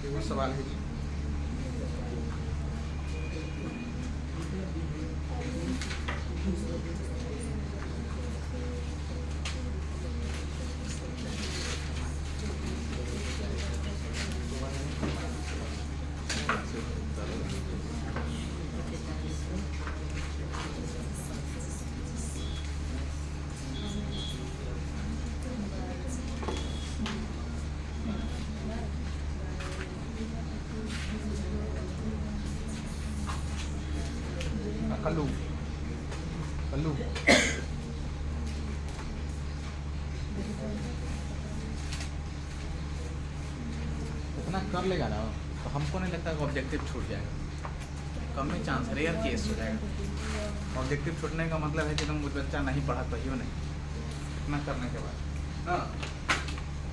वो सवाल है जी। कल्लू कल्लू इतना कर लेगा ना तो हमको नहीं लगता कि ऑब्जेक्टिव छूट जाएगा। कम में चांस है, रेयर केस हो जाएगा। ऑब्जेक्टिव छूटने का मतलब है कि तुम बच्चा नहीं पढ़ा पाइयो नहीं इतना करने के बाद ना,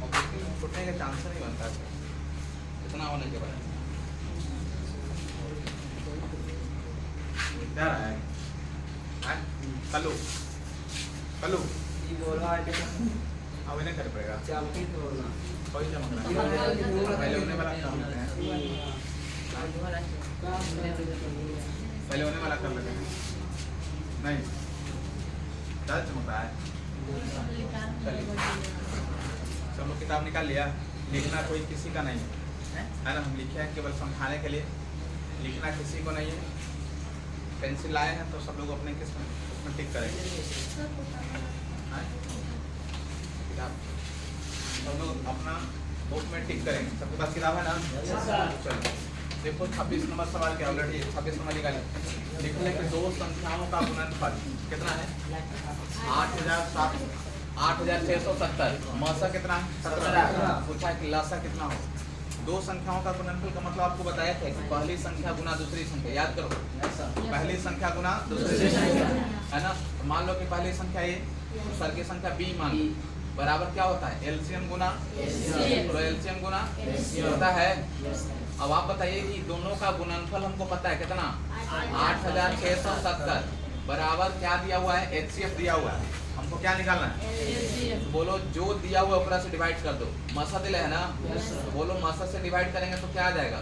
ऑब्जेक्टिव छूटने का चांस नहीं बनता इतना होने के बाद। क्या रहा है कल्लू कल्लू बोल रहा है अब इन्हें कर पड़ेगा चमकी बोलना कोई चमक रहा है पहले होने वाला काम है, पहले होने वाला कर लेते हैं। नहीं ज़्यादा चमक रहा है। चलिए सब लोग किताब निकाल लिया। लिखना कोई किसी का नहीं है ना, हम लिखे हैं केवल समझाने के लिए, लिखना किसी को नहीं है। पेंसिल लाए हैं तो सब लोग अपने किस्म उसमें टिक करेंगे। किताब सब लोग अपना बुक में टिक करेंगे। सबके पास किताब है ना? चलो देखो 26 नंबर सवाल क्या ऑलरेडी 26 नंबर निकाले। लिखने के दो संख्याओं का गुणनफल कितना है? 8670। मौसा कितना है? 17। पूछा है कि लासा कितना हो? दो संख्याओं का गुणनफल का मतलब आपको बताया था कि पहली संख्या गुना दूसरी संख्या। याद करो, पहली संख्या गुना दूसरी संख्या है ना। तो मान लो कि पहली संख्या ए, दूसरी की संख्या बी मान लो, बराबर क्या होता है? एलसीएम गुना तो एलसीएम गुना होता है। अब आप बताइए कि दोनों का गुणनफल हमको पता है कितना? 8670 बराबर क्या दिया हुआ है? एचसीएफ दिया हुआ है। हमको क्या निकालना है? तो बोलो जो दिया हुआ ऊपर से डिवाइड कर दो। मसा दिला है ना, तो बोलो मसा से डिवाइड करेंगे तो क्या आ जाएगा?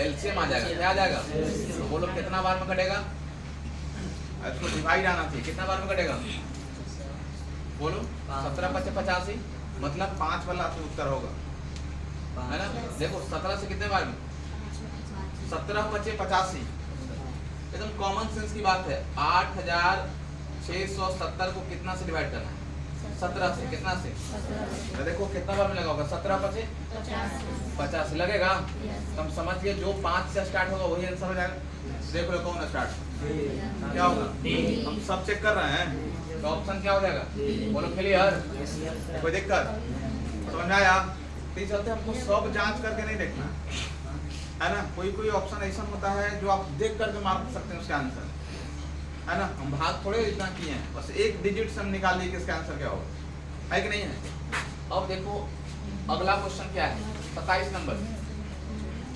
एलसीएम आ जाएगा। क्या आ जाएगा? तो बोलो कितना बार में कटेगा? तो डिवाइड आना चाहिए। कितना बार में कटेगा? बोलो 17 × 5 = 85 मतलब 5 वाला तो उत्तर होगा है ना। देखो 17 से कितने बार में? 17 × 5 = 85। एकदम कॉमन सेंस की बात है। 8670 को कितना से डिवाइड करना है? 17 से। कितना से? तो देखो कितना बार में लगा होगा? 17 × 5 = 50 लगेगा। तो हम समझ गए जो 5 से स्टार्ट होगा वही आंसर हो जाएगा। देख लो कौन स्टार्ट क्या होगा? हम सब चेक कर रहे हैं तो ऑप्शन क्या हो जाएगा? बोलो क्लियर? कोई दिक्कत समझ में आया? तो इस चलते हमको सब जांच करके नहीं देखना है ना। कोई कोई ऑप्शन ऐसा होता है जो आप देख करके मार सकते हैं उसका आंसर है ना। हम भाग थोड़े इतना किए हैं, बस एक डिजिट से हम निकाल लिए कि इसका आंसर क्या होगा, है कि नहीं है। अब देखो अगला क्वेश्चन क्या है? 27 नंबर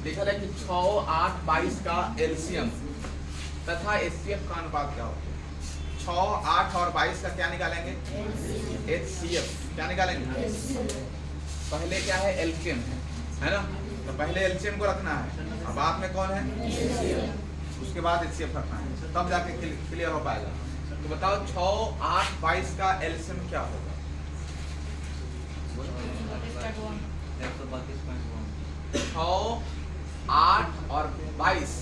लिखा है कि 6, 8, 22 का एलसीएम तथा एचसीएफ का अनुपात क्या होगा? 6, 8 और 22 का क्या निकालेंगे? एचसीएफ। क्या निकालेंगे? पहले क्या है? एलसीएम है ना। तो पहले एलसीएम को रखना है और बाद में कौन है? उसके बाद एचसीएफ रखना है, तब जाके क्लियर हो पाएगा। तो बताओ 6, 8, 22 का एलसीएम क्या होगा? 6, 8 और 22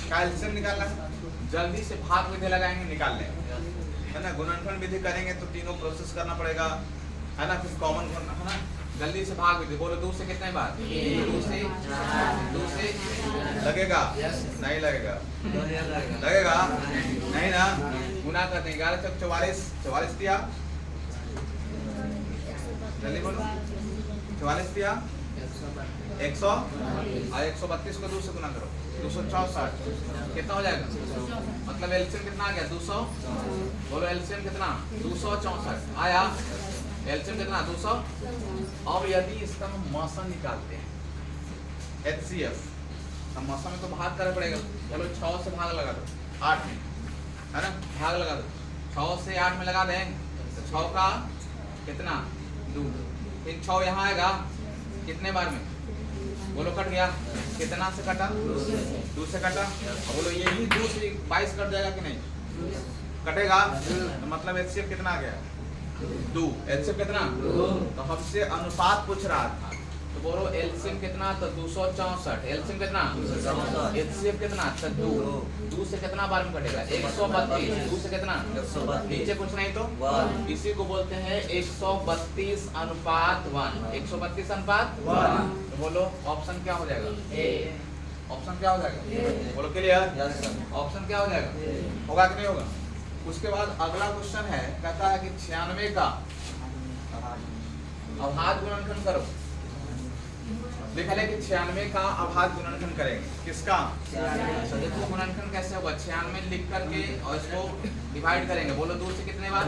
का एलसीएम निकालना है। जल्दी से भाग विधि लगाएंगे, निकाल लेंगे है ना। गुणनफल विधि करेंगे तो तीनों प्रोसेस करना पड़ेगा है ना, फिर कॉमन करना है ना। जल्दी से भाग विधि बोलो। 2 से कितने बार? 2 से लगेगा? नहीं लगेगा। लगेगा नहीं ना। गुना करते हैं 11 × 44 44 दिया। जल्दी बोलो 44 दिया 100 और 132 को 2 से गुना करो 264 कितना हो जाएगा? मतलब एलसीएम कितना आ गया? 200। बोलो एलसीएम कितना? 264 आया। एलसीएम कितना? 200। अब यदि इसका हम मौसम निकालते हैं एचसीएफ, हम मौसम में तो भाग करना पड़ेगा। चलो 6 से भाग लगा दो 8 में है ना, भाग लगा दो 6 से 8 में लगा दें तो 6 का कितना? 2। फिर 6 यहाँ आएगा कितने बार में? बोलो कट गया, कितना से कटा? 2 से कटा। बोलो यही 2 से 22 कट जाएगा कि नहीं? कटेगा। तो मतलब एचसीएफ कितना आ गया? 2। एचसीएफ कितना? तो हमसे अनुपात पूछ रहा था, तो बोलो एलसीएम कितना? तो 264। एलसीएम कितना? एचसीएफ कितना? 2 से कितना बार में कटेगा? 132। 2 से कितना? नीचे कुछ नहीं तो इसी को बोलते हैं 132 अनुपात 1। 132 अनुपात 1। तो बोलो ऑप्शन क्या हो जाएगा? ऑप्शन क्या हो जाएगा? बोलो क्लियर? ऑप्शन क्या हो जाएगा? होगा कि नहीं होगा? उसके बाद अगला क्वेश्चन है, कहता है कि 96 का अभाज्य गुणनखंड करो। लिखा है कि 96 का अभाज्य गुणनखंड करेंगे। किसका? तो देखो गुणनखंड कैसे होगा, 96 लिख करके और इसको डिवाइड करेंगे। बोलो 2 से कितने बार?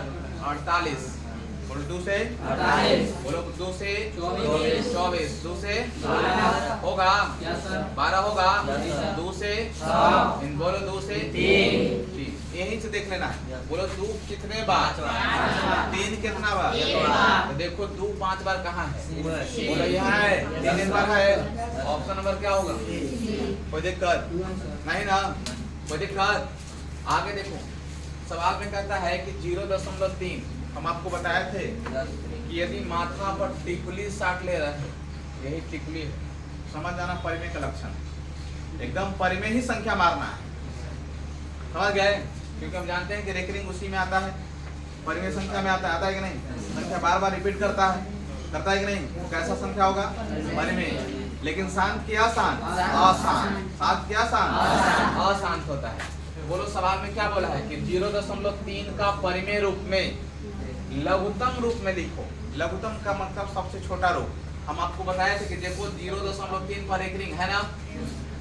48। बोलो 2 से 48। बोलो 2 से 24। 2 से होगा 12 होगा। 2 से बोलो 2 से 3। यही से देख लेना है। बोलो 2 कितने बार? 3 कितना बार? तो देखो 2 5 बार कहाँ है? बोलो यहाँ है, 3 बार है। ऑप्शन नंबर क्या होगा? कोई दिक्कत नहीं ना? कोई दिक्कत? आगे देखो सवाल में कहता है कि 0.3 हम आपको बताए थे कि यदि मात्रा पर टिकुली साट ले रहे हैं, यही टिकुली है, समझ जाना परिमेय का लक्षण। एकदम परिमेय ही संख्या मारना है, समझ गए? क्योंकि हम जानते हैं कि रेकरिंग उसी में आता है, परिमेय संख्या में आता है कि नहीं? संख्या बार बार रिपीट करता है कि नहीं? कैसा संख्या होगा? परिमेय। लेकिन शांत क्या शांत? अशांत। शांत क्या शांत? अशांत होता है। बोलो सवाल में क्या बोला है कि 0.3 का परिमेय रूप में लघुत्तम रूप में लिखो। लघुत्तम का मतलब सबसे छोटा रूप। हम आपको बताए थे कि देखो 0.3 पर एक रिंग है ना,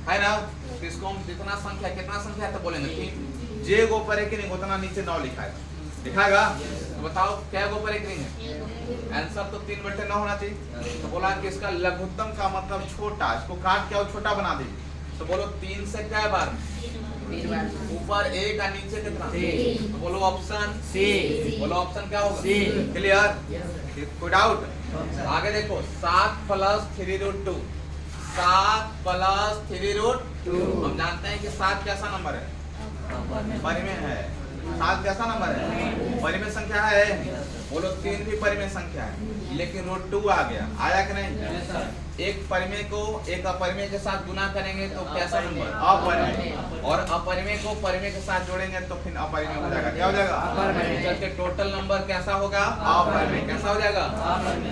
है ना? तो इसको हम जितना संख्या, कितना संख्या है तो बोलेंगे 3। जे गो पर एक रिंग उतना नीचे 9 लिखाएगा। तो बताओ क्या गो पर एक रिंग है? आंसर तो 3/9 होना चाहिए। तो बोला कि इसका लघुत्तम का मतलब छोटा, इसको काट के और छोटा बना दीजिए। तो बोलो 3 से क्या बार? ऊपर 1 का नीचे कितना? तो बोलो ऑप्शन सी। बोलो ऑप्शन क्या होगा? क्लियर? कोई डाउट? आगे देखो 7 + 3√2। 7 + 3√2। हम जानते हैं कि 7 कैसा नंबर है? परिमेय है। 7 कैसा नंबर है? परिमेय संख्या है। बोलो 3 भी परिमेय संख्या है, लेकिन √2 आ गया। आया कि नहीं? एक परिमेय को एक अपरिमेय के साथ गुना करेंगे तो कैसा नंबर? अपरिमेय। और अपरिमेय को परिमेय के साथ जोड़ेंगे तो फिर अपरिमेय हो जाएगा। क्या हो जाएगा? अपरिमेय। तो टोटल नंबर कैसा होगा? अपरिमेय। कैसा हो जाएगा?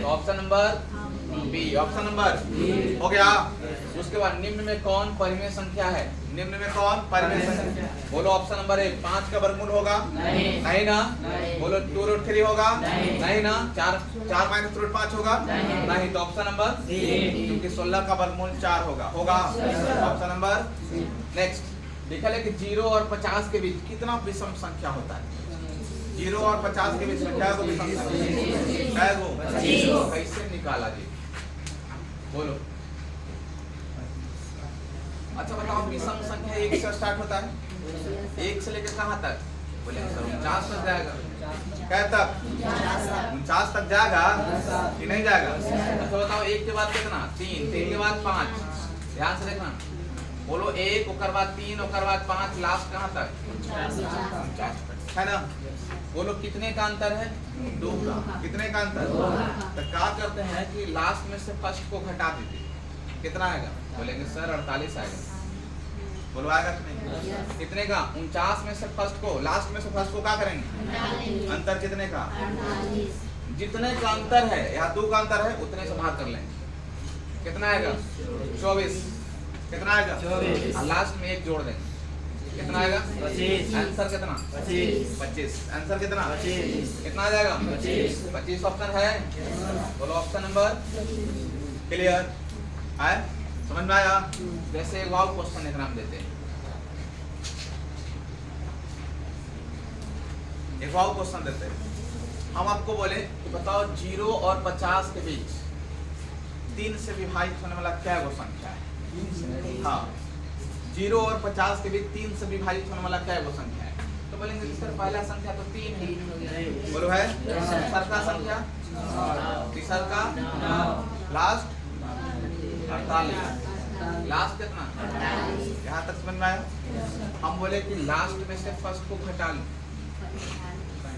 तो option number B. Option number हो गया। उसके बाद निम्न में कौन परिमेय संख्या है? निम्न में कौन परिमेय संख्या? बोलो ऑप्शन नंबर 1 5 का वर्गमूल होगा? नहीं ना? बोलो 2√3 होगा? नहीं ना? 4 - √5 होगा? नहीं। तो ऑप्शन नंबर क्योंकि 16 का वर्गमूल 4 होगा। ऑप्शन नंबर नेक्स्ट लिखा है कि 0 और 50 के बीच कितना विषम संख्या होता है? 0 और 50 के बीच में क्या विषम संख्या? कैसे निकाला जी? बोलो। अच्छा बताओ विषम संख्या 1 से स्टार्ट होता है। 1 से लेकर कहाँ तक? बोलेंगे सर 49 तक जाएगा। क्या तक? 49 तक जाएगा कि नहीं जाएगा? अच्छा बताओ 1 के बाद कितना? 3 के बाद 5। ध्यान से देखना। बोलो 1 ओकर बाद 3 ओकर बाद 5 लास्ट कहाँ तक? 49 है ना? बोलो कितने का अंतर है? 2 का। कितने का अंतर? तो क्या करते हैं कि लास्ट में से फर्स्ट को घटा दीजिए। कितना आएगा? बोलेंगे सर 48 आएगा। बोलो आएगा कि नहीं? कितने का? 49 में से फर्स्ट को, लास्ट में से फर्स्ट को क्या करेंगे? अंतर कितने का? जितने का अंतर है, यहाँ 2 का अंतर है, उतने से भाग कर लेंगे। कितना आएगा? 24। कितना आएगा? 24। लास्ट में 1 जोड़ देंगे। कितना आएगा? 25। आंसर कितना? 25। आंसर कितना? 25। कितना आ जाएगा? 25 ऑप्शन है। बोलो ऑप्शन नंबर क्लियर है? समझ में आया? जैसे एक वाव क्वेश्चन एक नाम देते हैं। एक वाव क्वेश्चन देते हैं। हम आपको बोले कि बताओ 0 और 50 के बीच 3 से विभाजित होने वाला क्या वो संख्या है? हाँ 0 और 50 के बीच 3 से विभाजित होने वाला क्या वो संख्या है? तो बोलेंगे सर पहला संख्या तो 3 है। बोलो है? दूसरा का संख्या? तीसरा का? लास्ट 48। लास्ट कितना, यहाँ तक समझ में आया। हम बोले कि लास्ट में से फर्स्ट को घटा लो,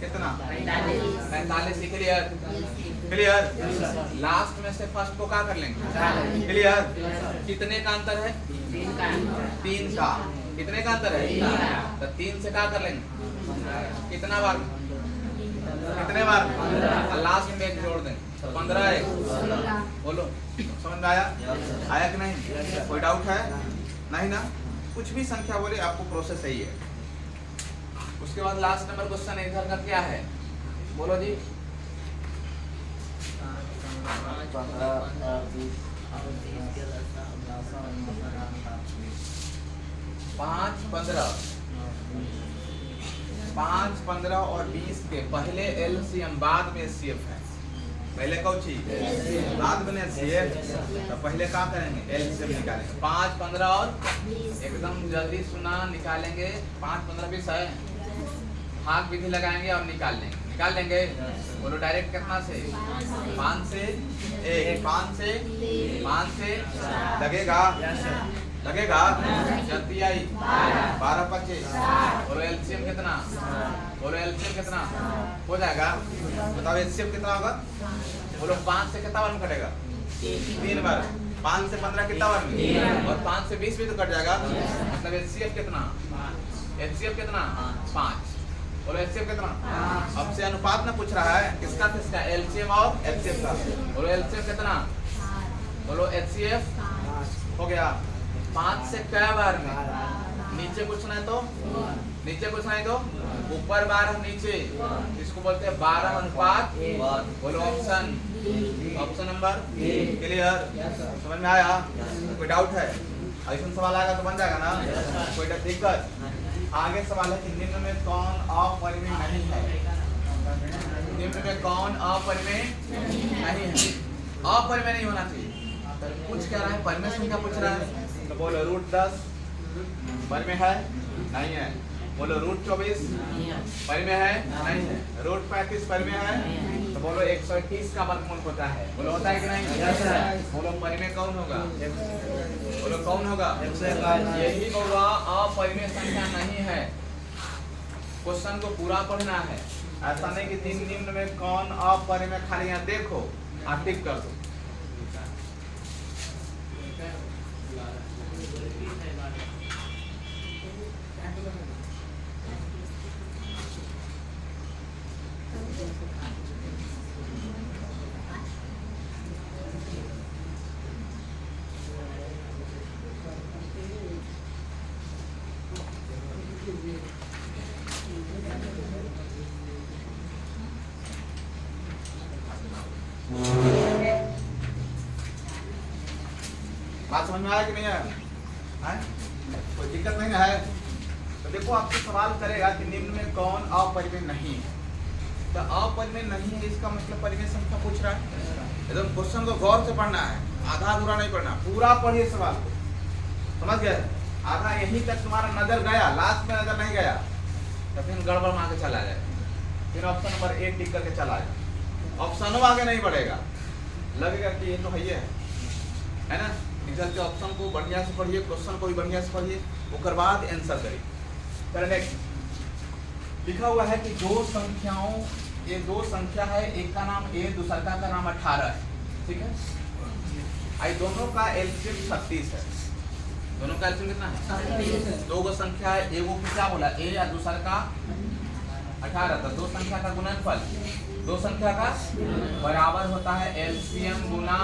कितना 45। Clear clear. लास्ट में से फर्स्ट को क्या कर लेंगे, क्लियर। कितने का अंतर है, 3 का। कितने का अंतर है, तो 3 से क्या कर लेंगे, कितना बार, कितने बार, लास्ट में एक जोड़ दें, 15 है। बोलो समझ में आया, आया कि नहीं, कोई डाउट है, नहीं ना। कुछ भी संख्या बोले आपको प्रोसेस सही है। उसके बाद लास्ट नंबर क्वेश्चन इधर का क्या है, बोलो जी। 5, 15 और 20 के पहले एलसीएम बाद में एचसीएफ है। पहले कौन चीज, बाद में एचसीएफ, तो पहले क्या करेंगे, एलसीएम निकालेंगे। 5, 15 और एकदम जल्दी सुना, निकालेंगे। 5, 15, 20 है, भाग विधि लगाएंगे और निकाल लेंगे, निकाल लेंगे। बोलो डायरेक्ट कितना से, 5 से 1, 5 से लगेगा, लगेगा। जल्दी आई, 12, 25। बोलो एलसीएम कितना, बोलो एलसीएम कितना हो जाएगा, बताओ एलसीएम कितना होगा। बोलो 5 से कितना बार में कटेगा, 3 बार। 5 से 15 कितना बार में, और 5 से 20 भी तो कट जाएगा। मतलब एलसीएम कितना, एलसीएम कितना 5। बोलो एलसीएम कितना, अब से अनुपात में पूछ रहा है, किसका किसका, एलसीएम और एचसीएफ का। बोलो एलसीएम कितना, बोलो एचसीएफ हो गया। 5 से क्या बार में, नीचे पूछना है तो, नीचे पूछना है तो ऊपर 12 नीचे, इसको बोलते हैं 12 अनुपात। बोलो ऑप्शन, ऑप्शन नंबर क्लियर, समझ में आया, कोई डाउट है, ऐसा सवाल आएगा तो बन जाएगा ना, कोई दिक्कत। आगे सवाल है कि निम्न में कौन अपरिमेय नहीं है, निम्न में कौन अपरिमेय नहीं है। अपरिमेय नहीं होना चाहिए, पूछ क्या रहा है, परिमेय संख्या पूछ रहा है। तो बोलो √10 परिमेय है, नहीं है। बोलो √24 परिमेय है, नहीं है। √35 परिमेय है, तो बोलो 121 का वर्गमूल होता है। बोलो होता है कि नहीं, बोलो परिमेय कौन होगा, बोलो कौन होगा, यही होगा। अपरिमेय संख्या नहीं है, क्वेश्चन को पूरा पढ़ना है। ऐसा नहीं कि निम्न में कौन अपरिमेय, खाली यहाँ देखो आप टिक कर दो। बात समझ में आया कि नहीं आया, कोई दिक्कत नहीं है। तो देखो आपसे सवाल करेगा कि निम्न में कौन अपरिमेय नहीं है, तो अपरिमेय नहीं है इसका मतलब परिमेय संख्या पूछ रहा है। एकदम क्वेश्चन को गौर से पढ़ना है, आधा अधूरा नहीं पढ़ना, पूरा पढ़िए सवाल को, समझ गए। आधा यहीं तक तुम्हारा नजर गया, लास्ट में नजर नहीं गया तो फिर गड़बड़ में आगे चला जाए, फिर ऑप्शन नंबर 1 टिक करके चला जाए, ऑप्शनों आगे नहीं बढ़ेगा, लगेगा कि ये तो है ना। रिजल्ट के ऑप्शन को बढ़िया से पढ़िए, क्वेश्चन को भी बढ़िया से पढ़िए, उसके बाद आंसर करिए। फिर नेक्स्ट लिखा हुआ है कि दो संख्याओं, ये दो संख्या है, एक का नाम A, दूसरा का नाम 18 है, ठीक है। आई दोनों का एलसीएम 36 है, दोनों का एलसीएम कितना है, दो गो संख्या है, एगो को क्या बोला A या दूसरा का 18, तो दो संख्या का गुणनफल, दो संख्या का बराबर होता है एलसीएम गुना,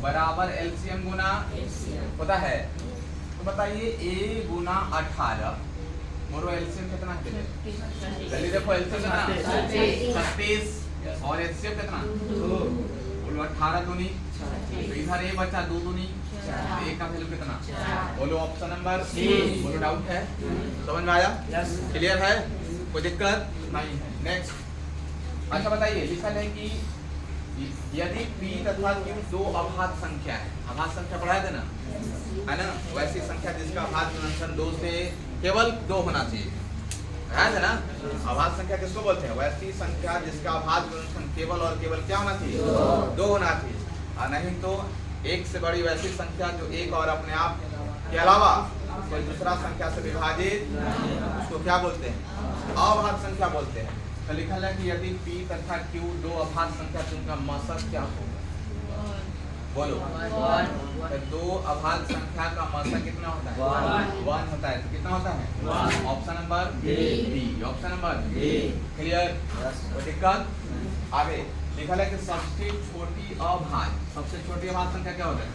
बराबर एलसीएम गुना होता है। तो बताइए A गुना 18, मोरो एलसीएम कितना है, जल्दी देखो एलसीएम कितना 36 और एलसीएम कितना, बोलो 18 दूनी, तो इधर A बचा 2 दूनी, A का वैल्यू कितना, बोलो ऑप्शन नंबर C। बोलो डाउट है, समझ में आया, क्लियर है, कोई दिक्कत नहीं है। नेक्स्ट अच्छा बताइए, लिखा है कि यदि P तथा Q दो अभाज्य संख्या है, अभाज्य संख्या पढ़ाए थे ना, है ना, वैसी संख्या जिसका अभाज्य गुणनफल 2 से केवल 2 होना चाहिए, है ना। अभाज्य संख्या किसको बोलते हैं, वैसी संख्या जिसका अभाज्य गुणनफल केवल और केवल क्या होना चाहिए, 2 होना चाहिए, और नहीं तो एक से बड़ी वैसी संख्या जो एक और अपने आप के अलावा कोई दूसरा संख्या से विभाजित, उसको क्या बोलते हैं? अभाज्य संख्या बोलते हैं। तो लिखा है कि यदि P तथा Q दो अभाज्य संख्या तो उनका मसक क्या होगा? बोलो। तो दो अभाज्य संख्या का मसक कितना होता है? 1 होता है। तो कितना होता है? Option number B. Option number clear? कोई दिक्कत? आगे लिखा है कि सबसे छोटी अभाज्य, सबसे छोटी अभाज्य संख्या क्या होता है?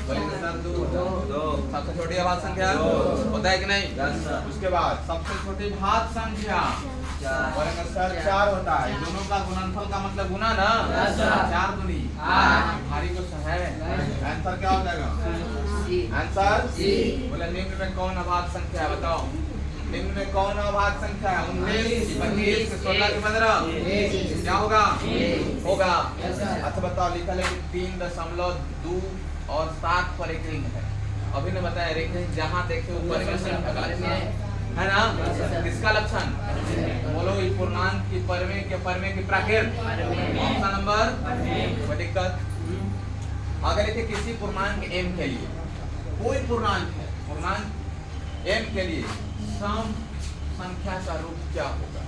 बोलेंगे सर 2। सबसे छोटी अभाज्य संख्या होता है कि नहीं? उसके बाद सबसे छोटी भाज्य संख्या बोलेंगे सर 4 होता है। दोनों का गुणनफल का मतलब गुना ना, 4 दूनी भारी को है। आंसर क्या हो जाएगा? आंसर बोले निम्न में कौन अभाज्य संख्या है? बताओ निम्न में कौन अभाज्य संख्या है? 19, 25, 16 के 15 क्या होगा? होगा। अच्छा बताओ लिखा है कि 3.2 और 7 पर एक रिंग है। अभी ने बताया रिंग है जहाँ देखे ऊपर में संख्या का लक्षण है ना? किसका लक्षण? बोलो ये पूर्णांक की परमे की प्राकृत। ऑप्शन नंबर कोई दिक्कत? अगर लिखे किसी पूर्णांक m के लिए, कोई पूर्णांक है, पूर्णांक m के लिए सम संख्या का रूप क्या होगा?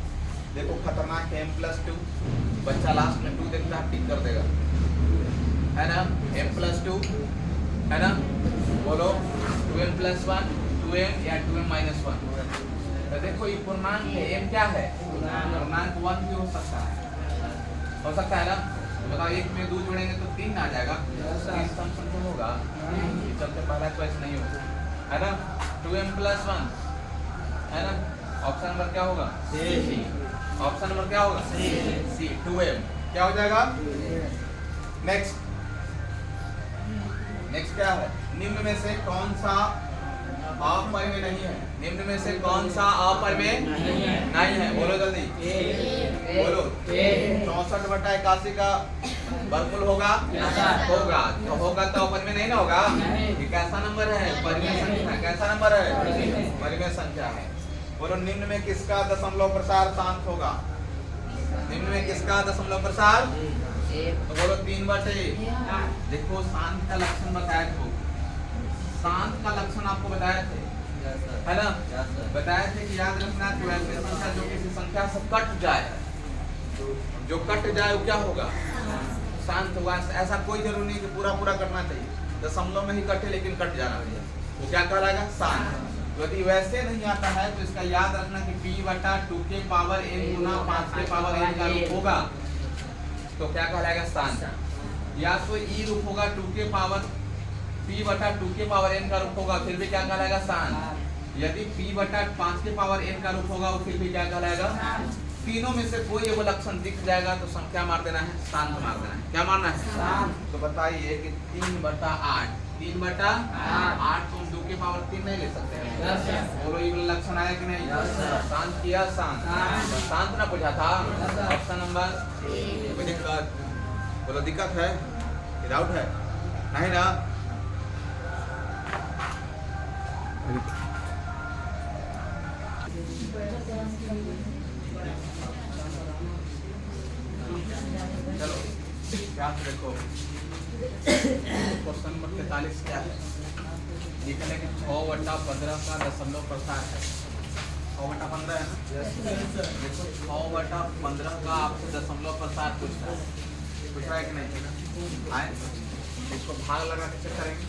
देखो खतरनाक है m+2। बच्चा लास्ट में 2 देखता है टिक कर देगा, है ना? m+2 है ना? बोलो 2m+1, 2m या 2m-1। तो देखो ये पूर्णांक है, m क्या है? पूर्णांक 1 भी हो सकता है ना? बताओ 1 में 2 जोड़ेंगे तो 3 आ जाएगा। 3 सम संख्या होगा, ये चलते पहला चॉइस नहीं होगा, है ना? 2m+1 है ना? ऑप्शन नंबर क्या होगा? सी। ऑप्शन नंबर क्या होगा? सी। 2m क्या हो जाएगा? नेक्स्ट क्या है? निम्न में से कौन सा अपरिमेय नहीं है? निम्न में से कौन सा अपरिमेय नहीं है? बोलो जल्दी बोलो। 64/81 का वर्गमूल होगा? होगा। तो होगा तो अपरिमेय नहीं ना होगा? ये कैसा नंबर है? परिमेय संख्या। कैसा नंबर है? परिमेय संख्या है। बोलो निम्न में किसका दशमलव प्रसार शांत होगा? निम्न में किसका दशमलव प्रसार? तो बोलो 3/। देखो शांत का लक्षण बताया थे, शांत का लक्षण आपको बताए थे, है ना? बताए थे कि याद रखना कि वैसे संख्या जो किसी संख्या से कट जाए, जो कट जाए वो क्या होगा? शांत होगा। ऐसा कोई जरूरी नहीं कि पूरा कटना चाहिए, दशमलव में ही कटे लेकिन कट जाना चाहिए, वो क्या कहलाएगा? शांत। यदि वैसे नहीं आता है तो इसका याद रखना कि p/2 के पावर n गुना 5 के पावर n का रूप होगा, तो क्या कहलाएगा? शांत। या तो ई रूप होगा 2 के पावर p/2 के पावर n का रूप होगा, फिर भी क्या कहलाएगा? शांत। यदि p/5 के पावर n का रूप होगा, वो फिर भी क्या कहलाएगा? तीनों में से कोई एक लक्षण दिख जाएगा तो संख्या मार देना है, शांत मार देना है। क्या मारना है? तो बताइए कि 3/8 3/8 तुम 2 के पावर 3 नहीं ले सकते हैं? बोलो ये लक्षण आया कि नहीं? शांत किया, शांत ना पूछा था। ऑप्शन नंबर कोई दिक्कत? बोलो दिक्कत है? डाउट है? नहीं ना? चलो याद रखो क्वेश्चन नंबर 43 क्या है? लिखा है कि 6/15 का दशमलव प्रसार है। 6/15 है ना? देखो 6/15 का आपसे दशमलव प्रसार पूछ रहा है कि नहीं? आए इसको भाग लगा के चेक करेंगे,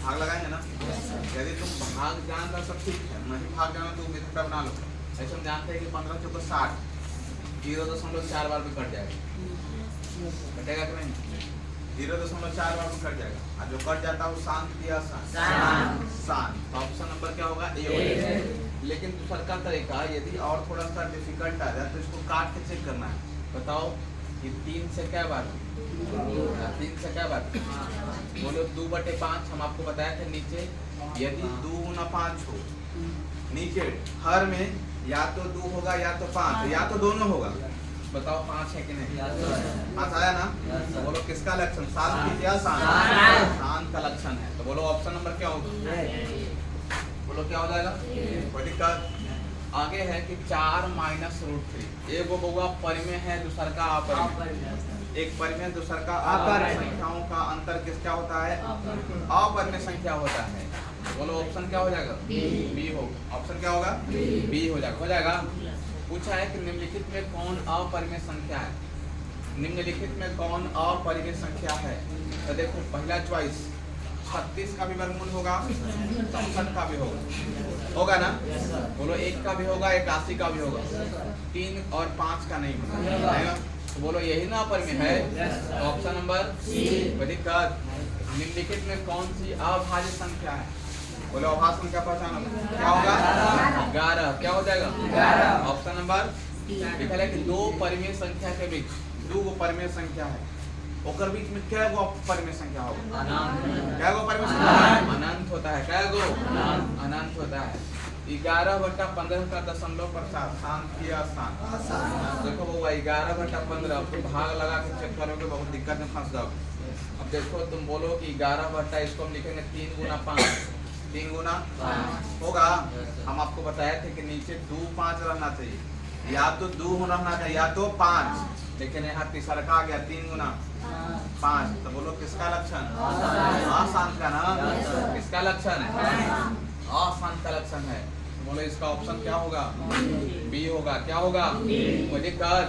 भाग लगाएंगे ना? यदि तुम भाग जान रहा सब ठीक है, नहीं भाग जाना तो मित्रता बना लो। ऐसे हम जानते हैं कि 15 चौको 60, 0.4 बार भी कट जाएगा, कटेगा कि नहीं? 0.4 बार भी कट जाएगा, और जो कट जाता है वो शांत किया शांत। ऑप्शन नंबर क्या होगा? ए। लेकिन दूसरा का तरीका यदि और थोड़ा सा डिफिकल्ट आ जाए तो इसको काट के चेक करना है। बताओ ये 3 से क्या बार? 3 से क्या बार? बोलो 2/5। हम आपको बताया थे नीचे यदि 2 गुना 5 हो, नीचे हर में या तो 2 होगा या तो 5, या तो दोनों होगा। बताओ 5 है कि नहीं? 5 आया ना? तो बोलो किसका लक्षण? शांत या शांत? शांत का लक्षण है। तो बोलो ऑप्शन नंबर क्या होगा? बोलो क्या हो जाएगा? कोई दिक्कत? आगे है कि 4 माइनस रूट 3। एक वो बउआ परिमेय है, दूसर का अपरिमेय। एक परिमेय दूसर का अपरिमेय। संख्याओं का अंतर किसका होता है? अपरिमेय संख्या होता है। बोलो ऑप्शन क्या हो जाएगा? बी हो। ऑप्शन क्या होगा? बी हो जाएगा। हो जाएगा। पूछा है कि निम्नलिखित में कौन अपरिमेय संख्या है? निम्नलिखित में कौन अपरिमेय संख्या है? तो देखो पहला चॉइस 36 का भी वर्गमूल होगा, 67 का भी होगा ना? बोलो 1 का भी होगा, 81 का भी होगा, 3 और 5 का नहीं होगा। तो बोलो यही ना अपरिमेय है। तो ऑप्शन नंबर दिक्कत। निम्नलिखित में कौन सी अभाज्य संख्या है? बोलो अभाज्य संख्या पहचानो। क्या होगा? 11। क्या हो जाएगा? 11। ऑप्शन नंबर लिखा है कि दो परिमेय संख्या के बीच दो परिमेय संख्या है, ओकर बीच में क्या गो परिमेय संख्या होगा? अनंत। क्या गो परिमेय संख्या? अनंत होता है। क्या गो? अनंत होता है। 11/15 का दशमलव प्रसाद शांत किया आसान। देखो बउआ 11/15 तो भाग लगा के चेक करोगे बहुत दिक्कत में फंस जाओगे। अब देखो तुम बोलो कि 11 इसको हम लिखेंगे 3 गुना 5। 3 गुना 5 होगा। हम आपको बताए थे कि नीचे 2 5 रहना चाहिए, या तो 2 रहना चाहिए या तो 5, लेकिन यहाँ तीसरा का आ गया 3 गुना 5। तो बोलो किसका लक्षण? अशांत का ना? किसका लक्षण? अशांत का लक्षण है। बोलो इसका ऑप्शन क्या होगा? बी होगा। क्या होगा? वो दिक्कत।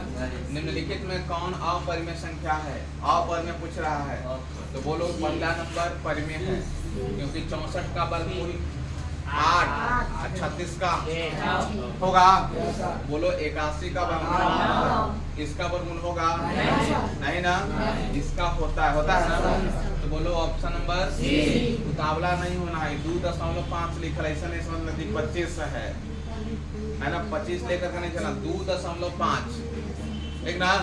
निम्नलिखित में कौन अपरिमेय संख्या है? अपरिमेय पूछ रहा है। तो बोलो पहला नंबर परिमेय है, क्योंकि 64 का वर्गमूल 8, 36 का होगा। बोलो 81 का वर्गमूल, इसका वर्गमूल होगा? नहीं ना? इसका होता है ना? तो बोलो ऑप्शन नंबर उतावला नहीं होना है। 2.5 लिखा है, ऐसा नहीं समझना कि 25 है ना? 25 लेकर के नहीं चलना, 2.5 ठीक ना?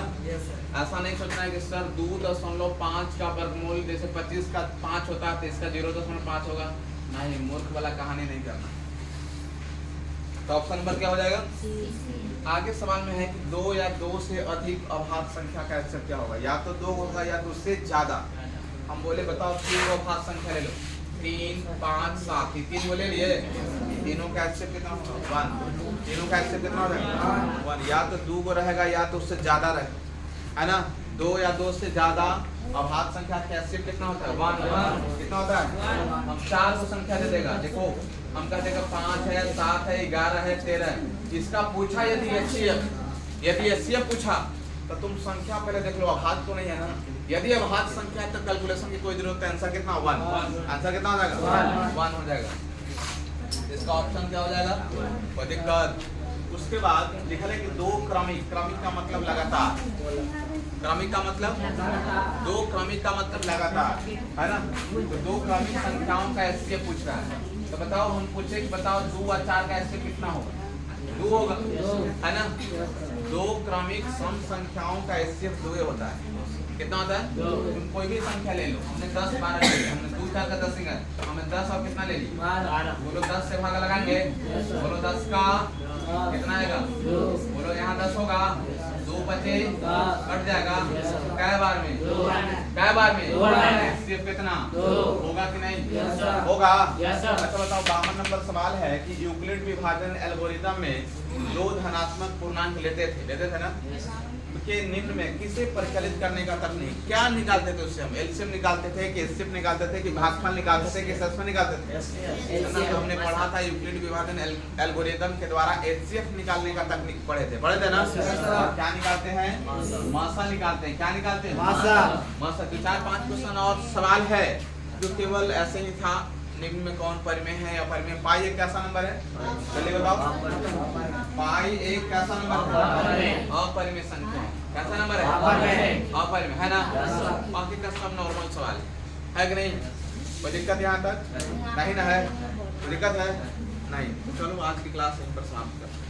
ऐसा नहीं सोचना है कि सर 2.5 का वर्गमूल जैसे 25 का 5 होता है तो इसका 0.5 होगा। नहीं, मूर्ख वाला कहानी नहीं करना। तो ऑप्शन नंबर क्या हो जाएगा? आगे सवाल में है कि 2 या 2 से अधिक अभाज्य संख्या का एक्सेप्ट क्या होगा? या तो 2 होगा या तो उससे ज्यादा। हम बोले बताओ 3 अभाज्य संख्या ले लो, 3 5 7, 3 बोले लिए, तीनों का एक्सेप्ट कितना होगा? 1। तीनों का एक्सेप्ट कितना हो जाएगा? 1। या तो 2 को रहेगा या तो उससे ज्यादा रहेगा, है ना? 2 या 2 से ज्यादा अभाज्य संख्या का एक्सेप्ट कितना होता है? 1। कितना होता है? हम 4 को संख्या दे देगा। देखो हम कह देगा 5 है, 7 है, 11 है, 13 है। इसका पूछा यदि एचसीएफ पूछा तो तुम संख्या पहले देख लो, अभाज्य तो नहीं है ना? यदि अभाज्य संख्या है तो कैलकुलेशन की कोई जरूरत है। आंसर कितना? 1। आंसर कितना हो जाएगा? 1 हो जाएगा। इसका ऑप्शन क्या हो जाएगा? कोई दिक्कत। उसके बाद लिखा है कि 2 क्रमिक। क्रमिक का मतलब लगातार। क्रमिक का मतलब 2 क्रमिक का मतलब लगातार, है ना? तो 2 क्रमिक संख्याओं का एचसीएफ पूछ रहा है। तो बताओ, हम पूछे कि बताओ 2 और 4 का एचसीएफ कितना होगा? 2 होगा, है ना? 2 क्रमिक सम संख्याओं का एचसीएफ 2 होता है। कितना होता है? तुम कोई भी संख्या ले लो। हमने 10 12 ले लिया, हमने 2 4 का 10 है, हमने 10 और कितना ले लिया? 12। बोलो 10 से भाग लगाएंगे। बोलो 10 का कितना आएगा? बोलो यहाँ 10 होगा, 2 बचे कट जाएगा। कै बार में? कै बार में? एचसीएफ कितना होगा कि नहीं? होगा। अच्छा बताओ, 52 नंबर सवाल है कि यूक्लिड विभाजन एल्गोरिथम में 2 धनात्मक पूर्णांक लेते थे ना? के निम्न में किसे परिचालित करने का तकनीक क्या निकालते थे? उससे हम एलसीएम निकालते थे कि एचसीएफ निकालते थे कि भागफल निकालते थे कि एचसीएफ निकालते थे? तो हमने पढ़ा था यूक्लिड विभाजन एल्गोरिथम के द्वारा एचसीएफ निकालने का तकनीक पढ़े थे ना? और क्या निकालते हैं? मासा निकालते हैं। क्या निकालते हैं? मासा। 2 4 5 क्वेश्चन और सवाल है जो केवल ऐसे ही था। निम्न में कौन परिमेय है या परिमेय? पाई एक कैसा नंबर है? चलिए बताओ। पाई एक कैसा नंबर है? अपरिमेय संख्या। कैसा नंबर है? अपरिमेय, है ना? बाकी का सब नॉर्मल सवाल है कि नहीं? कोई दिक्कत यहाँ तक नहीं ना है? दिक्कत है नहीं? चलो आज की क्लास यहीं पर समाप्त करते हैं।